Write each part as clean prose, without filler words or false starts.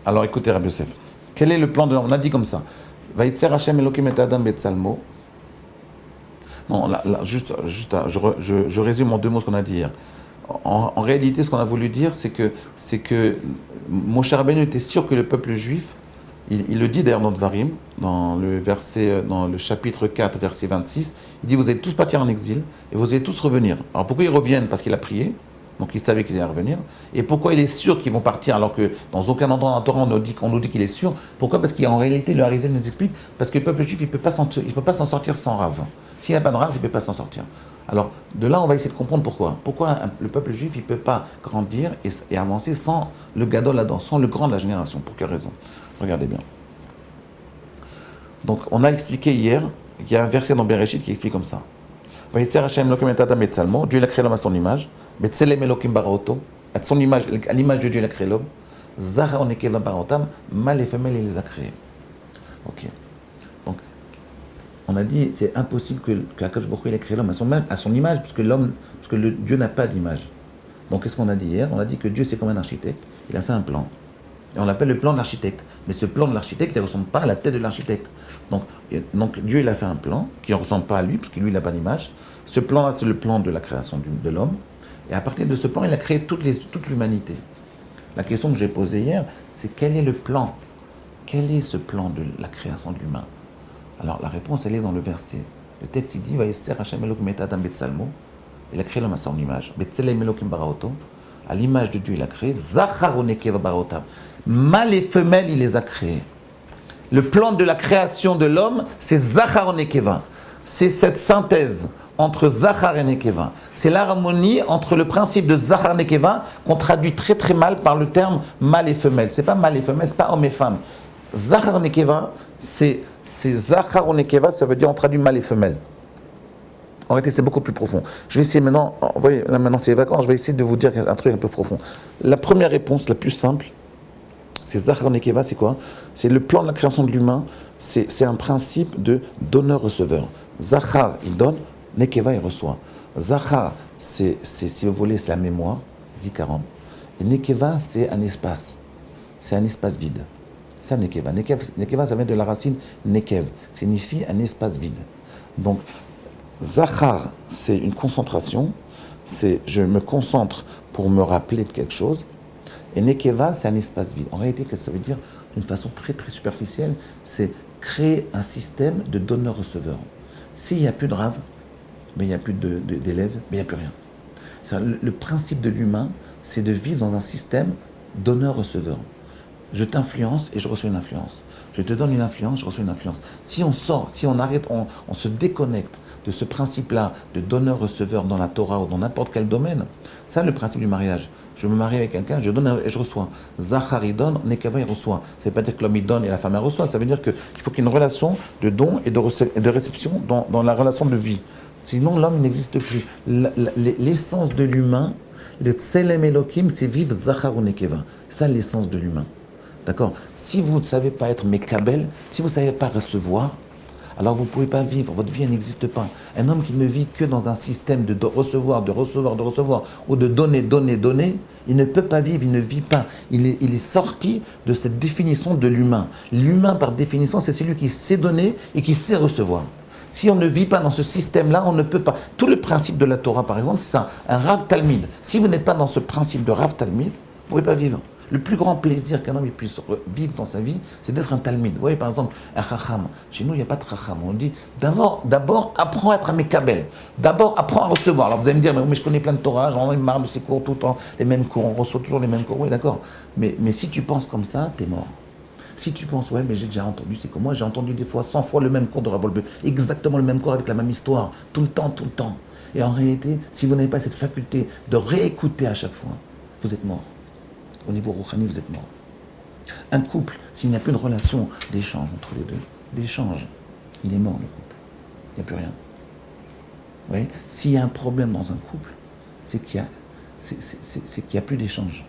Alors écoutez Rabbi Yosef, quel est le plan de l'homme? On a dit comme ça. Vaïtzer Hashem Elokim et Adam Betzalmo. Non, là, je résume en deux mots ce qu'on a dit hier. En réalité, ce qu'on a voulu dire, c'est que Moshe Rabbeinu était sûr que le peuple juif, il le dit d'ailleurs dans Dvarim, dans le chapitre 4, verset 26, il dit, vous allez tous partir en exil et vous allez tous revenir. Alors pourquoi ils reviennent? Parce qu'il a prié, donc il savait qu'ils allaient revenir. Et pourquoi il est sûr qu'ils vont partir alors que dans aucun endroit dans la Torah on nous dit qu'il est sûr? Pourquoi? Parce qu'en réalité, le Harizal nous explique, parce que le peuple juif, il ne peut pas s'en sortir sans Rav. S'il n'y a pas de Rav, il ne peut pas s'en sortir. Alors, de là, on va essayer de comprendre pourquoi. Pourquoi le peuple juif, il ne peut pas grandir et avancer sans le Gadol Adam, sans le grand de la génération. Pour quelle raison? Regardez bien. Donc, on a expliqué hier, il y a un verset dans Bereshit qui explique comme ça. Dieu il a créé l'homme à son image. À son image, à l'image de Dieu, il a créé l'homme. Zahar onekeva barotam, mâle et femelle, il les a créés. Ok. Donc, on a dit, c'est impossible que Akadosh Baruch Hu ait créé l'homme à son image, parce que Dieu n'a pas d'image. Donc, qu'est-ce qu'on a dit hier? On a dit que Dieu, c'est comme un architecte. Il a fait un plan. Et on l'appelle le plan de l'architecte. Mais ce plan de l'architecte, il ne ressemble pas à la tête de l'architecte. Donc Dieu, il a fait un plan qui ne ressemble pas à lui, parce que lui, il n'a pas d'image. Ce plan-là, c'est le plan de la création de l'homme. Et à partir de ce plan, il a créé toute l'humanité. La question que j'ai posée hier, c'est quel est le plan? Quel est ce plan de la création de l'humain? Alors, la réponse, elle est dans le verset. Le texte, il dit, Vaïster Hashem Elokim et Adam Betzalmo. Il a créé l'homme à son image. Betzelem Elokim baraoto. À l'image de Dieu, il a créé. Zachar onekeva barotam. Mâle et femelle, il les a créés. Le plan de la création de l'homme, c'est Zachar onekeva. C'est cette synthèse entre Zachar et Nekeva. C'est l'harmonie entre le principe de Zachar Nekeva qu'on traduit très très mal par le terme mâle et femelle. C'est pas mâle et femelle, c'est pas homme et femme. Zachar Nekeva, c'est Zachar ou Nekeva, ça veut dire on traduit mâle et femelle. En réalité, c'est beaucoup plus profond. Je vais essayer maintenant, vous voyez, là maintenant c'est les vacances, je vais essayer de vous dire un truc un peu profond. La première réponse, la plus simple, c'est Zachar Nekeva, c'est quoi? C'est le plan de la création de l'humain, c'est un principe de donneur-receveur. Zachar, il donne, Nekeva, il reçoit. Zachar, si vous voulez, c'est la mémoire, Zikaron. Et Nekeva, c'est un espace vide. C'est ça Nekeva. Nekeva, ça vient de la racine Nekev, qui signifie un espace vide. Donc, Zachar, c'est une concentration, c'est je me concentre pour me rappeler de quelque chose. Et Nekeva, c'est un espace vide. En réalité, qu'est-ce que ça veut dire? D'une façon très très superficielle, c'est créer un système de donneur-receveur. S'il n'y a plus de rave, mais il n'y a plus d'élèves, mais il n'y a plus rien. Le principe de l'humain, c'est de vivre dans un système donneur-receveur. Je t'influence et je reçois une influence. Je te donne une influence, je reçois une influence. Si on sort, si on arrête, on se déconnecte de ce principe-là de donneur-receveur dans la Torah ou dans n'importe quel domaine, ça, le principe du mariage. Je me marie avec quelqu'un, je donne et je reçois. Zachar, il donne, Nekeva, il reçoit. Ça ne veut pas dire que l'homme, il donne et la femme, elle reçoit. Ça veut dire qu'il faut qu'il y ait une relation de don et de réception dans la relation de vie. Sinon, l'homme n'existe plus. L'essence de l'humain, le Tselem Elohim, c'est vivre Zachar ou Nekeva. C'est ça l'essence de l'humain. D'accord? Si vous ne savez pas être Mekabel, si vous ne savez pas recevoir, alors vous ne pouvez pas vivre, votre vie n'existe pas. Un homme qui ne vit que dans un système de recevoir, ou de donner, il ne peut pas vivre, il ne vit pas. Il est sorti de cette définition de l'humain. L'humain, par définition, c'est celui qui sait donner et qui sait recevoir. Si on ne vit pas dans ce système-là, on ne peut pas. Tout le principe de la Torah, par exemple, c'est ça, un Rav Talmid. Si vous n'êtes pas dans ce principe de Rav Talmid, vous ne pourrez pas vivre. Le plus grand plaisir qu'un homme puisse vivre dans sa vie, c'est d'être un talmid. Vous voyez, par exemple, un chacham. Chez nous, il n'y a pas de chacham. On dit, d'abord, apprends à être un mekabel. D'abord, apprends à recevoir. Alors, vous allez me dire, mais je connais plein de Torah, j'en ai marre de ces cours tout le temps, les mêmes cours, on reçoit toujours les mêmes cours. Oui, d'accord. Mais si tu penses comme ça, t'es mort. Si tu penses, ouais, mais j'ai déjà entendu, c'est comme moi, j'ai entendu des fois 100 fois le même cours de Ravolbe, exactement le même cours avec la même histoire, tout le temps. Et en réalité, si vous n'avez pas cette faculté de réécouter à chaque fois, vous êtes mort. Au niveau rouhani, vous êtes mort. Un couple, s'il n'y a plus de relation d'échange entre les deux, d'échange, il est mort le couple. Il n'y a plus rien. Vous voyez, s'il y a un problème dans un couple, c'est qu'il n'y a plus d'échange.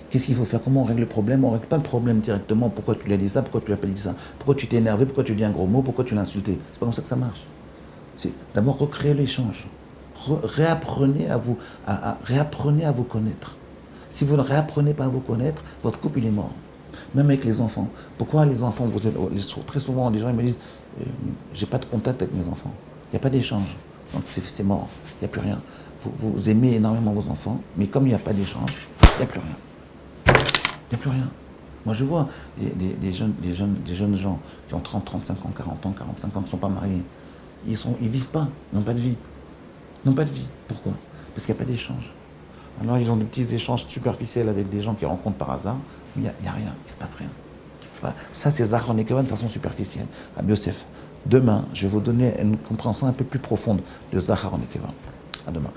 Qu'est-ce qu'il faut faire? Comment on règle le problème? On ne règle pas le problème directement. Pourquoi tu lui as dit ça? Pourquoi tu lui as pas dit ça? Pourquoi tu t'es énervé? Pourquoi tu dis un gros mot? Pourquoi tu l'as insulté? C'est pas comme ça que ça marche. C'est d'abord recréer l'échange. Réapprenez à vous connaître. Si vous ne réapprenez pas à vous connaître, votre couple il est mort. Même avec les enfants. Pourquoi les enfants, très souvent, les gens ils me disent, j'ai pas de contact avec mes enfants. Il n'y a pas d'échange. Donc c'est mort. Il n'y a plus rien. Vous aimez énormément vos enfants, mais comme il n'y a pas d'échange, il n'y a plus rien. Il n'y a plus rien. Moi, je vois des jeunes gens qui ont 30, 35 ans, 40 ans, 45 ans, qui ne sont pas mariés. Ils vivent pas, ils n'ont pas de vie. Ils n'ont pas de vie. Pourquoi? Parce qu'il n'y a pas d'échange. Alors, ils ont des petits échanges superficiels avec des gens qu'ils rencontrent par hasard, mais il n'y a rien, il ne se passe rien. Voilà. Ça, c'est Zachar Nekeva de façon superficielle. Rabbi Yosef, demain, je vais vous donner une compréhension un peu plus profonde de Zachar Nekeva. À demain.